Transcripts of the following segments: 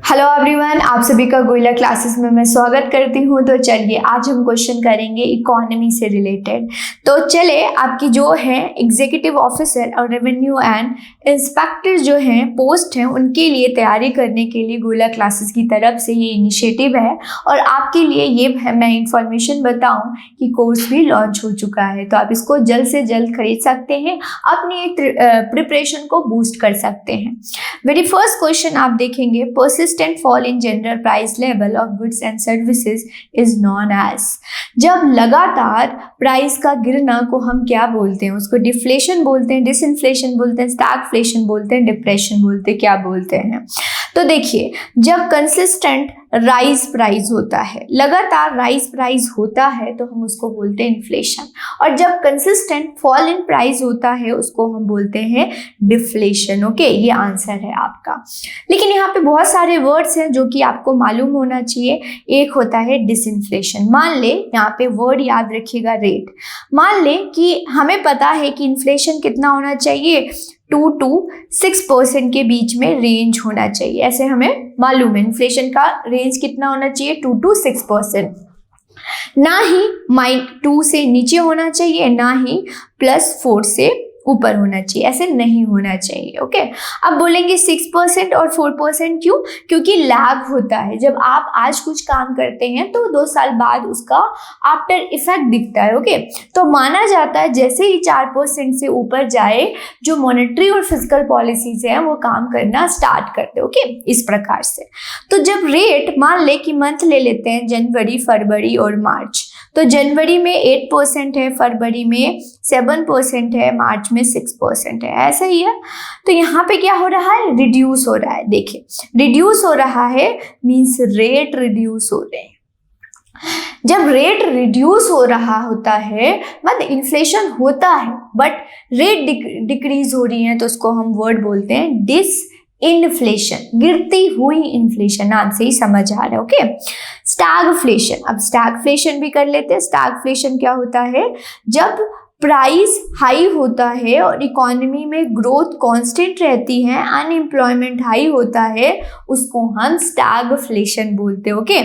Hello everyone, आप सभी का गोइला क्लासेस में मैं स्वागत करती हूँ। तो चलिए आज हम क्वेश्चन करेंगे इकोनॉमी से रिलेटेड। तो चले आपकी जो है एग्जीक्यूटिव ऑफिसर और रेवेन्यू एंड इंस्पेक्टर जो हैं पोस्ट हैं उनके लिए तैयारी करने के लिए गोइला क्लासेस की तरफ से ये इनिशिएटिव है। और आपके लिए ये मैं इंफॉर्मेशन बताऊँ कि कोर्स भी लॉन्च हो चुका है, तो आप इसको जल्द से जल्द खरीद सकते हैं, अपनी प्रिपरेशन को बूस्ट कर सकते हैं। वेरी फर्स्ट क्वेश्चन आप देखेंगे, persistent fall in general price level of goods and services is known as। जब लगातार प्राइस का गिरना को हम क्या बोलते हैं? उसको डिफ्लेशन बोलते हैं, डिसइंफ्लेशन बोलते हैं, स्टैगफ्लेशन बोलते हैं, डिप्रेशन बोलते हैं, क्या बोलते हैं? तो देखिए, जब कंसिस्टेंट राइज प्राइस होता है, लगातार राइज प्राइस होता है तो हम उसको बोलते हैं इन्फ्लेशन, और जब कंसिस्टेंट फॉल इन प्राइस होता है उसको हम बोलते हैं डिफ्लेशन। ओके, ये आंसर है आपका। लेकिन यहाँ पे बहुत सारे वर्ड्स हैं जो कि आपको मालूम होना चाहिए। एक होता है डिसइंफ्लेशन। मान ले, यहाँ पे वर्ड याद रखिएगा, रेट। मान ले कि हमें पता है कि इन्फ्लेशन कितना होना चाहिए, 2 to 6% के बीच में रेंज होना चाहिए, ऐसे हमें मालूम है। इन्फ्लेशन का रेंज कितना होना चाहिए, 2 to 6%। ना ही -2 से नीचे होना चाहिए, ना ही +4 से ऊपर होना चाहिए, ऐसे नहीं होना चाहिए। ओके, अब बोलेंगे 6% और 4% क्यों? क्योंकि लैग होता है। जब आप आज कुछ काम करते हैं तो 2 साल बाद उसका आफ्टर इफेक्ट दिखता है। ओके, तो माना जाता है जैसे ही 4% से ऊपर जाए, जो मॉनेटरी और फिजिकल पॉलिसीज हैं वो काम करना स्टार्ट करते हैं। ओके, इस प्रकार से। तो जब रेट, मान ले कि मंथ ले लेते हैं, जनवरी, फरवरी और मार्च, तो जनवरी में 8% है, फरवरी में 7% है, मार्च में 6% है, ऐसा ही है। तो यहाँ पे क्या हो रहा है, रिड्यूस हो रहा है। देखिए, रिड्यूस हो रहा है मीन्स रेट रिड्यूस हो रहे हैं। जब रेट रिड्यूस हो रहा होता है मतलब इन्फ्लेशन होता है बट रेट डिक्रीज हो रही है, तो उसको हम वर्ड बोलते हैं डिस इन्फ्लेशन, गिरती हुई इन्फ्लेशन। नाम से ही समझ आ रहा है। Okay, stagflation. अब स्टैगफ्लेशन भी कर लेते हैं। स्टैगफ्लेशन क्या होता है, जब प्राइस हाई होता है और इकोनॉमी में ग्रोथ कांस्टेंट रहती है, अनएम्प्लॉयमेंट हाई होता है, उसको हम स्टैगफ्लेशन बोलते हैं। ओके,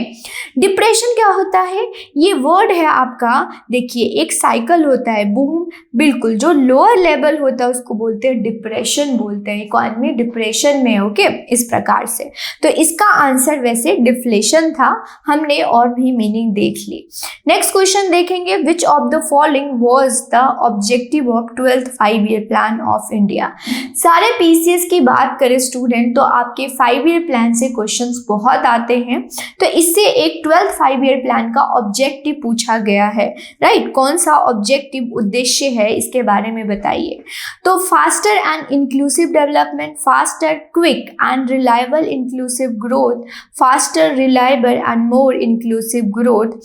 डिप्रेशन क्या होता है, ये वर्ड है आपका। देखिए, एक साइकिल होता है, बूम, बिल्कुल, जो लोअर लेवल होता है उसको बोलते हैं डिप्रेशन बोलते हैं, इकोनॉमी डिप्रेशन में। ओके, इस प्रकार से। तो इसका आंसर वैसे डिफ्लेशन था, हमने और भी मीनिंग देख ली। नेक्स्ट क्वेश्चन देखेंगे, which of the following was the objective of 12th 5-year plan of India. सारे पीसीएस की बात करें स्टूडेंट तो आपके 5-year प्लान से क्वेश्चंस बहुत आते हैं, तो इससे एक 12th 5-year प्लान का ऑब्जेक्टिव पूछा गया है। राइट, कौन सा ऑब्जेक्टिव, उद्देश्य है, इसके बारे में बताइए। तो faster and inclusive development, faster, quick and reliable inclusive growth, faster, reliable and more inclusive growth,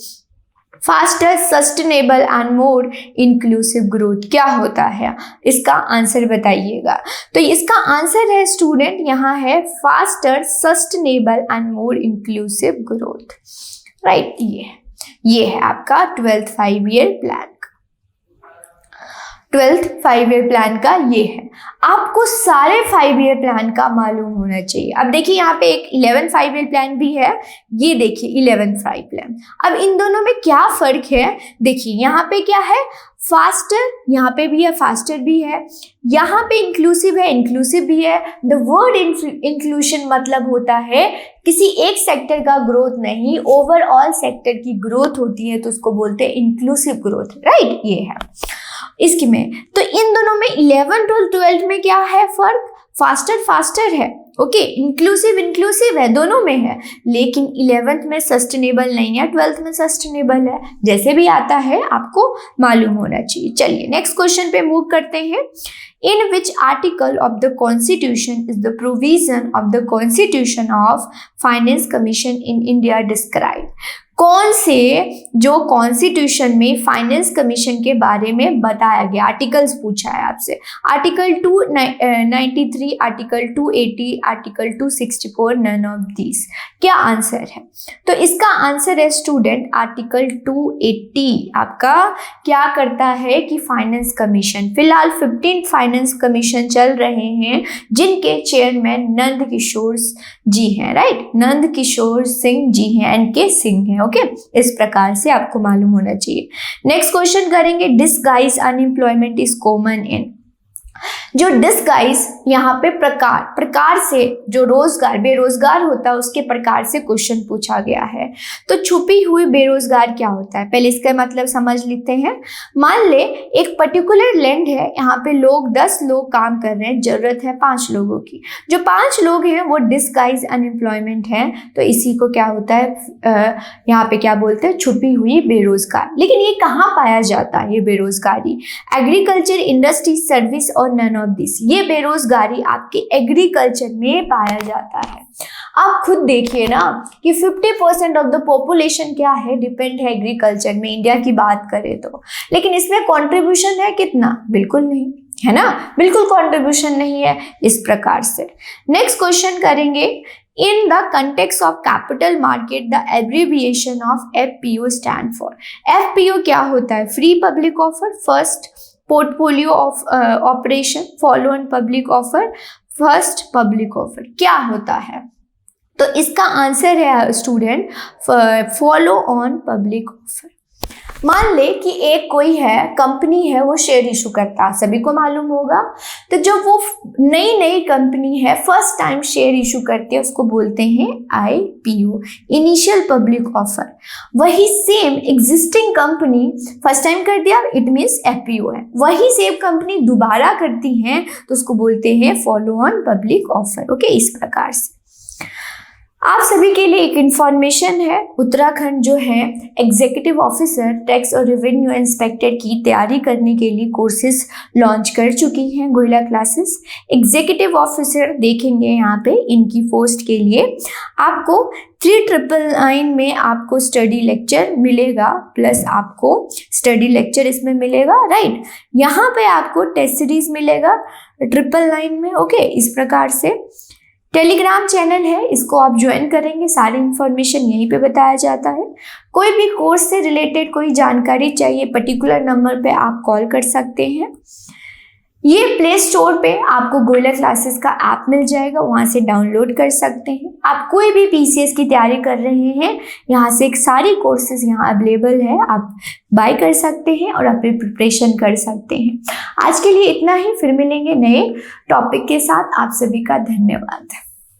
faster, sustainable and more inclusive growth क्या होता है, इसका आंसर बताइएगा। तो इसका आंसर है स्टूडेंट, यहाँ है faster, sustainable and more inclusive growth. Right, ये है आपका 12th 5-year plan. 12th 5-year plan का ये है। आपको सारे 5-year प्लान का मालूम होना चाहिए। अब देखिए, यहाँ पे एक 11th 5-year प्लान भी है, ये देखिए 11th 5 प्लान। अब इन दोनों में क्या फर्क है, देखिए यहाँ पे क्या है, फास्टर, यहाँ पे भी है, फास्टर भी है, यहाँ पे इंक्लूसिव है, इंक्लूसिव भी है। द वर्ड इंक्लूशन मतलब होता है किसी एक सेक्टर का ग्रोथ नहीं, ओवरऑल सेक्टर की ग्रोथ होती है, तो उसको बोलते हैं इंक्लूसिव ग्रोथ। राइट, ये है इसकी में। तो इन दोनों में 11th और 12th में क्या है फर्क, फास्टर फास्टर है, ओके, इंक्लूसिव इंक्लूसिव है, दोनों में है, लेकिन 11th में सस्टेनेबल नहीं है, 12th में सस्टेनेबल है। जैसे भी आता है आपको मालूम होना चाहिए। चलिए नेक्स्ट क्वेश्चन पे मूव करते हैं। In which article of the Constitution is the provision of the Constitution of Finance Commission in India described? कौन से जो कॉन्स्टिट्यूशन में फाइनेंस कमीशन के बारे में बताया गया, आर्टिकल्स पूछा है आपसे, article 293, article 280, article 264, none of these. क्या आंसर है? तो इसका आंसर है स्टूडेंट आर्टिकल 280। आपका क्या करता है कि फाइनेंस कमीशन, फिलहाल 15 फाइनेंस कमीशन चल रहे हैं जिनके चेयरमैन नंद किशोर जी हैं, राइट, नंद किशोर सिंह जी हैं, NK सिंह हैं। ओके, इस प्रकार से आपको मालूम होना चाहिए। नेक्स्ट क्वेश्चन करेंगे, disguise unemployment is common in. जो डिसगाइज यहाँ पे प्रकार से जो रोजगार बेरोजगार होता है उसके प्रकार से क्वेश्चन पूछा गया है। तो छुपी हुई बेरोजगार क्या होता है, पहले इसका मतलब समझ लेते हैं। मान ले एक पर्टिकुलर लैंड है, यहाँ पे लोग 10 लोग काम कर रहे हैं, जरूरत है 5 लोगों की। जो 5 लोग हैं वो डिसगाइज अनएम्प्लॉयमेंट है, तो इसी को क्या होता है यहाँ पे क्या बोलते हैं, छुपी हुई बेरोजगार। लेकिन ये कहाँ पाया जाता है ये बेरोजगारी? एग्रीकल्चर, इंडस्ट्री, सर्विस और नन ऑफ दिस। ये बेरोजगारी आपके एग्रीकल्चर में पाया जाता है। आप खुद देखिए ना कि 50% ऑफ द पॉपुलेशन क्या है, डिपेंड है एग्रीकल्चर में, इंडिया की बात करें तो। लेकिन इसमें कंट्रीब्यूशन है कितना? बिल्कुल नहीं है ना, बिल्कुल कंट्रीब्यूशन नहीं है इस प्रकार से। नेक्स्ट क्वेश्चन करेंगे, in the context of capital market the abbreviation of FPO stand for। FPO क्या होता है? Free public offer, first portfolio of operation, follow on public offer, first public offer. क्या होता है? तो इसका आंसर है student follow on public offer. मान ले कि एक कोई है कंपनी है, वो शेयर इशू करता, सभी को मालूम होगा। तो जब वो नई कंपनी है फर्स्ट टाइम शेयर इशू करती है उसको बोलते हैं IPO, इनिशियल पब्लिक ऑफर। वही same existing company first time कर दिया, इट मीन्स FPO है। वही सेम कंपनी दोबारा करती है तो उसको बोलते हैं follow on public offer. Okay, इस प्रकार से। आप सभी के लिए एक इन्फॉर्मेशन है, उत्तराखंड जो है एग्जीक्यूटिव ऑफिसर टैक्स और रेवेन्यू इंस्पेक्टर की तैयारी करने के लिए कोर्सेज लॉन्च कर चुकी हैं गोयला क्लासेस। एग्जीक्यूटिव ऑफिसर देखेंगे यहाँ पे इनकी पोस्ट के लिए आपको 3999 में आपको स्टडी लेक्चर मिलेगा, प्लस आपको स्टडी लेक्चर इसमें मिलेगा, राइट। यहाँ पे आपको टेस्ट सीरीज मिलेगा 999 में। ओके, इस प्रकार से टेलीग्राम चैनल है, इसको आप ज्वाइन करेंगे, सारी इन्फॉर्मेशन यहीं पे बताया जाता है। कोई भी कोर्स से रिलेटेड कोई जानकारी चाहिए पर्टिकुलर नंबर पे आप कॉल कर सकते हैं। ये प्ले स्टोर पे आपको गोयला क्लासेस का ऐप मिल जाएगा, वहाँ से डाउनलोड कर सकते हैं। आप कोई भी PCS की तैयारी कर रहे हैं, यहाँ से सारी कोर्सेज यहाँ अवेलेबल है, आप बाय कर सकते हैं और अपनी प्रिपरेशन कर सकते हैं। आज के लिए इतना ही, फिर मिलेंगे नए टॉपिक के साथ। आप सभी का धन्यवाद।